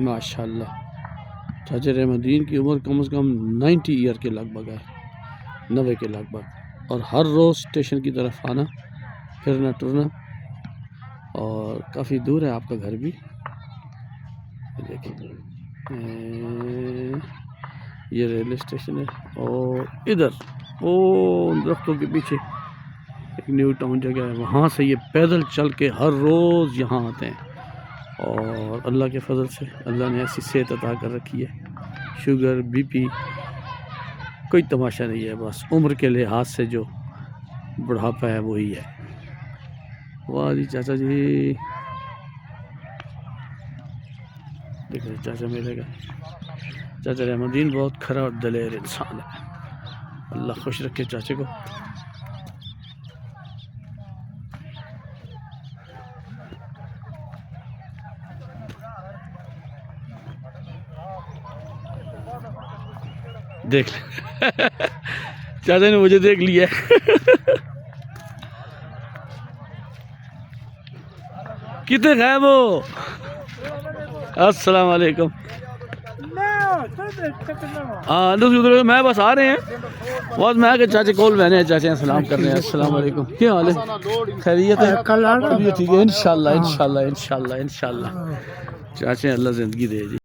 माशाल्लाह चाचा रहमुद्दीन की उम्र कम से कम 90 ईयर के लगभग है, 90 के लगभग। और हर रोज़ स्टेशन की तरफ आना फिरना टुरना, और काफ़ी दूर है आपका घर भी। देखिए ये रेलवे स्टेशन है, और इधर वो दरख्तों के पीछे एक न्यू टाउन जगह है, वहाँ से ये पैदल चल के हर रोज़ यहाँ आते हैं। और अल्लाह के फजल से अल्लाह ने ऐसी सेहत अता कर रखी है, शुगर बीपी कोई तमाशा नहीं है, बस उम्र के लिहाज से जो बुढ़ापा है वही है। वाह जी चाचा जी, देख रहे चाचा मेरे का, चाचा रहमुद्दीन बहुत खरा और दलेर इंसान है। अल्लाह खुश रखे चाचे को। देख चाचा ने मुझे देख लिया। कितने गायब हो? अस्सलाम वालेकुम। हाँ मैं बस आ रहे हैं, बस मैं आके चाचे कॉल बहने हैं, चाचे सलाम कर रहे हैं। अस्सलाम वालेकुम, क्या हाल है? खैरियत है? ठीक है, इंशाल्लाह इंशाल्लाह इंशाल्लाह इंशाल्लाह। चाचे अल्लाह ज़िंदगी दे जी।